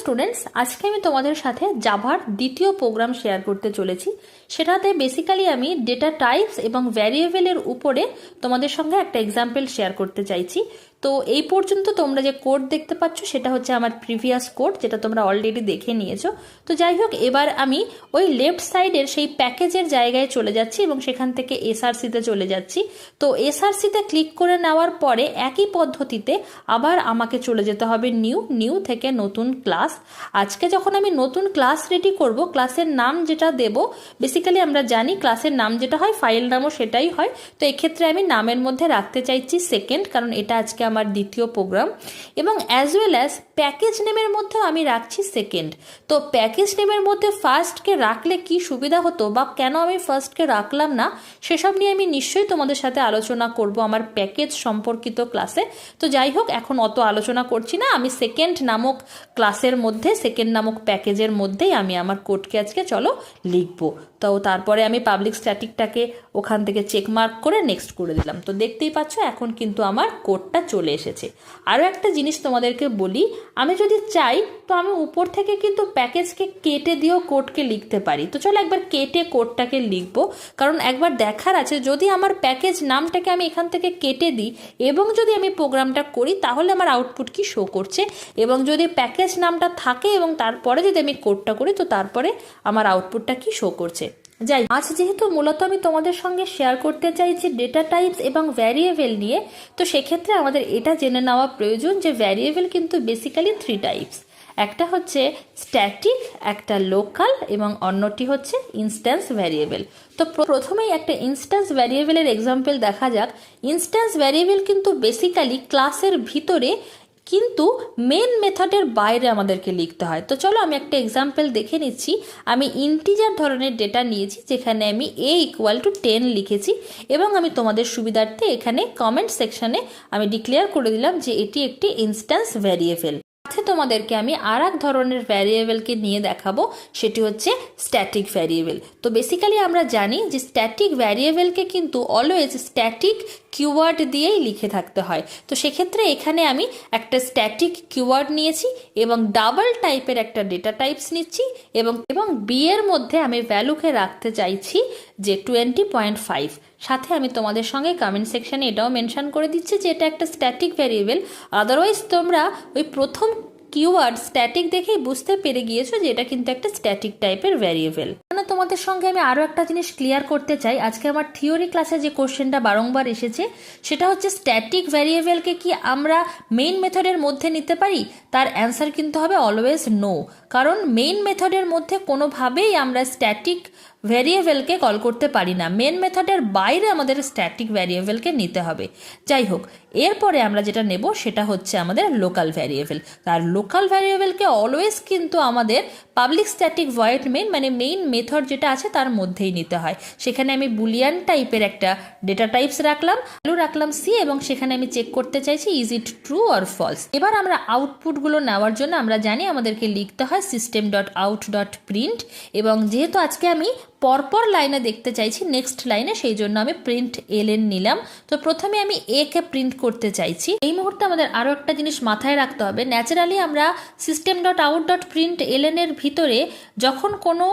Students, আজকে আমি তোমাদের সাথে জাভার দ্বিতীয় প্রোগ্রাম শেয়ার করতে চলেছি। সেটাতে বেসিক্যালি আমি ডেটা টাইপস এবং ভ্যারিয়েবলের উপরে তোমাদের সঙ্গে একটা এক্সাম্পল শেয়ার করতে চাইছি। তো এই পর্যন্ত তোমরা যে কোড দেখতে পাচ্ছ সেটা হচ্ছে আমার প্রিভিয়াস কোড, যেটা তোমরা অলরেডি দেখে নিয়েছো। তো যাই হোক, এবার আমি ওই লেফট সাইডের সেই প্যাকেজের জায়গায় চলে যাচ্ছি এবং সেখান থেকে এসআরসিতে চলে যাচ্ছি। তো এসআরসিতে ক্লিক করে নেওয়ার পরে একই পদ্ধতিতে আবার আমাকে চলে যেতে হবে নিউ থেকে নতুন ক্লাস। আজকে যখন আমি নতুন ক্লাস রেডি করব, ক্লাসের নাম যেটা দেব, বেসিক্যালি আমরা জানি ক্লাসের নাম যেটা হয় ফাইল নামও সেটাই হয়। তো এক্ষেত্রে আমি নামের মধ্যে রাখতে চাইছি সেকেন্ড, কারণ এটা আজকে আমার দ্বিতীয় প্রোগ্রাম। এবং অ্যাজ ওয়েল অ্যাজ প্যাকেজ নেমের মধ্যেও আমি রাখছি সেকেন্ড। তো প্যাকেজ নেমের মধ্যে ফার্স্টকে রাখলে কি সুবিধা হতো বা কেন আমি ফার্স্টকে রাখলাম না, সেসব নিয়ে আমি নিশ্চয়ই তোমাদের সাথে আলোচনা করব আমার প্যাকেজ সম্পর্কিত ক্লাসে। তো যাই হোক, এখন অত আলোচনা করছি না, আমি সেকেন্ড নামক ক্লাসের মধ্যে, সেকেন্ড নামক প্যাকেজের মধ্যেই আমি আমার কোডকে আজকে চলো লিখবো। তো তারপরে আমি পাবলিক স্ট্যাটিকটাকে ওখান থেকে চেকমার্ক করে নেক্সট করে দিলাম। তো দেখতেই পাচ্ছ এখন কিন্তু আমার কোডটা চলে এসেছে। আরও একটা জিনিস তোমাদেরকে বলি, আমি যদি চাই তো আমি উপর থেকে কিন্তু প্যাকেজকে কেটে দিয়েও কোডকে লিখতে পারি। তো চলো একবার কেটে কোডটাকে লিখবো, কারণ একবার দেখার আছে যদি আমার প্যাকেজ নামটাকে আমি এখান থেকে কেটে দিই এবং যদি আমি প্রোগ্রামটা করি তাহলে আমার আউটপুট কি শো করছে, এবং যদি প্যাকেজ নামটা থাকে এবং তারপরে যদি আমি কোডটা করি তো তারপরে আমার আউটপুটটা কি শো করছে। যাই, আজ যেহেতু মূলত আমি তোমাদের সঙ্গে শেয়ার করতে চাইছি ডেটা টাইপস এবং ভ্যারিয়েবল নিয়ে, তো সেক্ষেত্রে আমাদের এটা জেনে নেওয়া প্রয়োজন যে ভ্যারিয়েবল কিন্তু বেসিক্যালি 3 টাইপস। একটা হচ্ছে স্ট্যাটিক, একটা লোকাল এবং অন্যটি হচ্ছে ইনস্ট্যান্স ভ্যারিয়েবল। তো প্রথমেই একটা ইনস্ট্যান্স ভ্যারিয়েবলের এক্সাম্পল দেখা যাক। ইনস্ট্যান্স ভ্যারিয়েবল কিন্তু বেসিক্যালি ক্লাসের ভিতরে কিন্তু মেন মেথডের বাইরে আমাদেরকে লিখতে হয়। তো চলো আমি একটা এক্সাম্পল দেখে নিচ্ছি। আমি ইন্টিজার ধরনের ডেটা নিয়েছি, যেখানে আমি a=10 লিখেছি এবং আমি তোমাদের সুবিধার্থে এখানে কমেন্ট সেকশনে আমি ডিক্লেয়ার করে দিলাম যে এটি একটি ইনস্ট্যান্স ভ্যারিয়েবল। সাথে তোমাদেরকে আমি আর এক ধরনের ভ্যারিয়েবলকে নিয়ে দেখাবো, সেটি হচ্ছে স্ট্যাটিক ভ্যারিয়েবল। তো বেসিক্যালি আমরা জানি যে স্ট্যাটিক ভ্যারিয়েবলকে কিন্তু অলওয়েজ স্ট্যাটিক কিওয়ার্ড দিয়েই লিখে থাকতে হয়। তো সেক্ষেত্রে এখানে আমি একটা স্ট্যাটিক কিওয়ার্ড নিয়েছি এবং ডাবল টাইপের একটা ডেটা টাইপস নিচ্ছি এবং বি এর মধ্যে আমি ভ্যালুকে রাখতে চাইছি যে 20.5। সাথে আমি তোমাদের সঙ্গে কমেন্ট সেকশনে এটাও মেনশন করে দিচ্ছি যে এটা একটা স্ট্যাটিক ভ্যারিয়েবল। আদারওয়াইজ তোমরা ওই প্রথম কিওয়ার্ড স্ট্যাটিক দেখেই বুঝতে পেরে গিয়েছো যে এটা কিন্তু একটা স্ট্যাটিক টাইপের ভ্যারিয়েবল। মানে তোমাদের সঙ্গে আমি আরও একটা জিনিস ক্লিয়ার করতে চাই। আজকে আমার থিওরি ক্লাসে যে কোশ্চেনটা বারংবার এসেছে সেটা হচ্ছে স্ট্যাটিক ভ্যারিয়েবলকে কি আমরা মেইন মেথডের মধ্যে নিতে পারি? তার অ্যান্সার কিন্তু হবে অলওয়েজ নো, কারণ মেইন মেথডের মধ্যে কোনোভাবেই আমরা স্ট্যাটিক ভ্যারিয়েবলকে কল করতে পারি না। মেন মেথডের বাইরে আমাদের স্ট্যাটিক ভ্যারিয়েবলকে নিতে হবে। যাই হোক, এরপরে আমরা যেটা নেব সেটা হচ্ছে আমাদের লোকাল ভ্যারিয়েবল। তার লোকাল ভ্যারিয়েবলকে অলওয়েজ কিন্তু আমাদের পাবলিক স্ট্যাটিক ভয়েড মেইন, মানে মেইন মেথড যেটা আছে তার মধ্যেই নিতে হয়। সেখানে আমি বুলিয়ান টাইপের একটা ডেটা টাইপস রাখলাম সি, এবং সেখানে আমি চেক করতে চাইছি is it true or false. এবার আমরা আউটপুটগুলো নেওয়ার জন্য আমরা জানি আমাদেরকে লিখতে হয় system.out.print, এবং যেহেতু আজকে আমি পরপর লাইনে দেখতে চাইছি নেক্সট লাইনে, সেই জন্য আমি প্রিন্ট এলএন নিলাম। তো প্রথমে আমি এ কে প্রিন্ট করতে চাইছি। এই মুহূর্তে আমাদের আরও একটা জিনিস মাথায় রাখতে হবে, ন্যাচারালি আমরা system.out.print এলএন এর ভিতরে যখন কোনো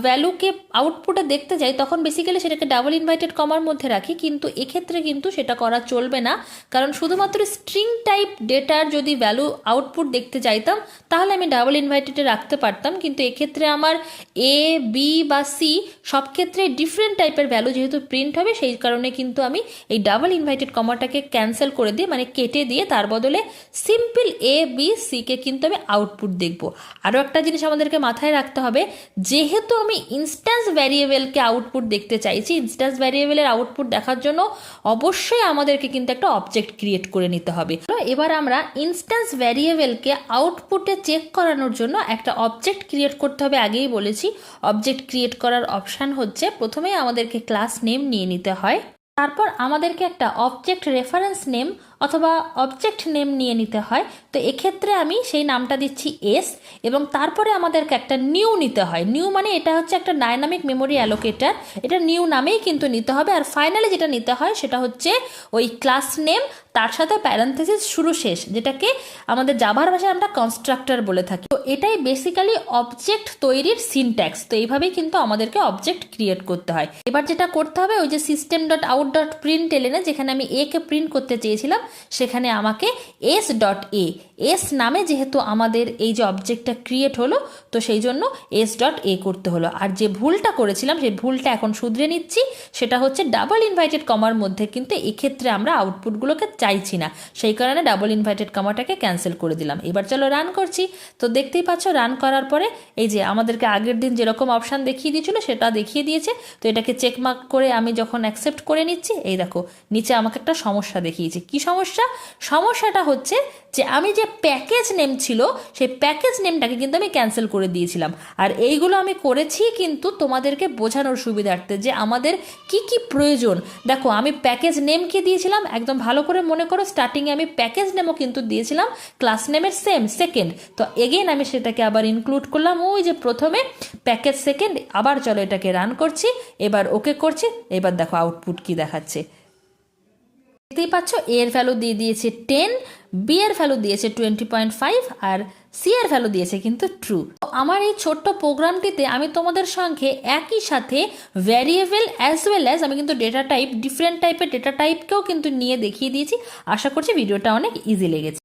ভ্যালুকে আউটপুটে দেখতে যাই তখন বেসিক্যালি সেটাকে ডাবল ইনভাইটেড কমার মধ্যে রাখি, কিন্তু এক্ষেত্রে কিন্তু সেটা করা চলবে না, কারণ শুধুমাত্র স্ট্রিং টাইপ ডেটার যদি ভ্যালু আউটপুট দেখতে চাইতাম তাহলে আমি ডাবল ইনভাইটেডে রাখতে পারতাম, কিন্তু এক্ষেত্রে আমার এ, বি বা সি সব ক্ষেত্রে ডিফারেন্ট টাইপের ভ্যালু যেহেতু প্রিন্ট হবে, সেই কারণে কিন্তু আমি এই ডাবল ইনভাইটেড কমাটাকে ক্যান্সেল করে দিয়ে, মানে কেটে দিয়ে, তার বদলে সিম্পল এ, বি, সি কে কিন্তু আমি আউটপুট দেখব। আরও একটা জিনিস আমাদেরকে মাথায় রাখতে হবে, যেহেতু আমি ইনস্ট্যান্স ভ্যারিয়েবলকে আউটপুট দেখতে চাইছি, ইনস্ট্যান্স ভ্যারিয়েবলের আউটপুট দেখার জন্য অবশ্যই আমাদেরকে কিন্তু একটা অবজেক্ট ক্রিয়েট করে নিতে হবে। এবার আমরা ইনস্ট্যান্স ভ্যারিয়েবলকে আউটপুটে চেক করানোর জন্য একটা অবজেক্ট ক্রিয়েট করতে হবে। আগেই বলেছি অবজেক্ট ক্রিয়েট করার অপশান হচ্ছে প্রথমেই আমাদেরকে ক্লাস নেম নিয়ে নিতে হয়, তারপর আমাদেরকে একটা অবজেক্ট রেফারেন্স নেম অথবা অবজেক্ট নেম নিয়ে নিতে হয়, তো এক্ষেত্রে আমি সেই নামটা দিচ্ছি এস, এবং তারপরে আমাদেরকে একটা নিউ নিতে হয়। নিউ মানে এটা হচ্ছে একটা ডাইনামিক মেমোরি অ্যালোকেটার, এটা নিউ নামেই কিন্তু নিতে হবে। আর ফাইনালি যেটা নিতে হয় সেটা হচ্ছে ওই ক্লাস নেম, তার সাথে প্যারেন্থেসিস শুরু শেষ, যেটাকে আমাদের জাভার ভাষায় আমরা কনস্ট্রাক্টর বলে থাকি। তো এটাই বেসিক্যালি অবজেক্ট তৈরির সিনট্যাক্স। তো এইভাবেই কিন্তু আমাদেরকে অবজেক্ট ক্রিয়েট করতে হয়। এবার যেটা করতে হবে, ওই যে system dot out dot print এলেনে যেখানে আমি এ কে প্রিন্ট করতে চেয়েছিলাম, সেখানে আমাকে এস ডট এ, এস নামে যেহেতু আমাদের এই যে অবজেক্টটা ক্রিয়েট হলো, তো সেই জন্য এস ডট এ করতে হলো। আর যে ভুলটা করেছিলাম সেই ভুলটা এখন শুধরে নিচ্ছি, সেটা হচ্ছে ডাবল ইনভাইটেড কমার মধ্যে কিন্তু এক্ষেত্রে আমরা আউটপুটগুলোকে চাইছি না, সেই কারণে ডাবল ইনভাইটেড কমাটাকে ক্যান্সেল করে দিলাম। এবার চলো রান করছি। তো দেখতেই পাচ্ছ রান করার পরে এই যে আমাদেরকে আগের দিন যেরকম অপশান দেখিয়ে দিয়েছিল সেটা দেখিয়ে দিয়েছে। তো এটাকে চেকমার্ক করে আমি যখন অ্যাকসেপ্ট করে নিচ্ছি, এই দেখো নিচে আমাকে একটা সমস্যা দেখিয়েছে। কি সমস্যা? সমস্যাটা হচ্ছে যে আমি যে প্যাকেজ নেম ছিল সেই প্যাকেজ নেমটাকে কিন্তু আমি ক্যান্সেল করে দিয়েছিলাম। আর এইগুলো আমি করেছি কিন্তু তোমাদেরকে বোঝানোর সুবিধার্থে যে আমাদের কি কি প্রয়োজন। দেখো আমি প্যাকেজ নেমকে দিয়েছিলাম, একদম ভালো করে মনে করো, স্টার্টিংয়ে আমি প্যাকেজ নেমও কিন্তু দিয়েছিলাম ক্লাস নেমের সেম সেকেন্ড। তো এগেইন আমি সেটাকে আবার ইনক্লুড করলাম ওই যে প্রথমে প্যাকেজ সেকেন্ড। আবার চলো এটাকে রান করছি, এবার ওকে করছি। এবার দেখো আউটপুট কি দেখাচ্ছে, দেখতেই পাচ্ছ এ এর ভ্যালু দিয়ে দিয়েছে 10, বি এর ভ্যালু দিয়েছে 20.5, আর সি এর ভ্যালু দিয়েছে কিন্তু ট্রু। আমার এই ছোট্ট প্রোগ্রামটিতে আমি তোমাদের সঙ্গে একই সাথে ভ্যারিয়েবল অ্যাজ ওয়েল অ্যাজ আমি কিন্তু ডেটা টাইপ, ডিফারেন্ট টাইপের ডেটা টাইপকেও কিন্তু নিয়ে দেখিয়ে দিয়েছি। আশা করছি ভিডিওটা অনেক ইজি লেগেছে।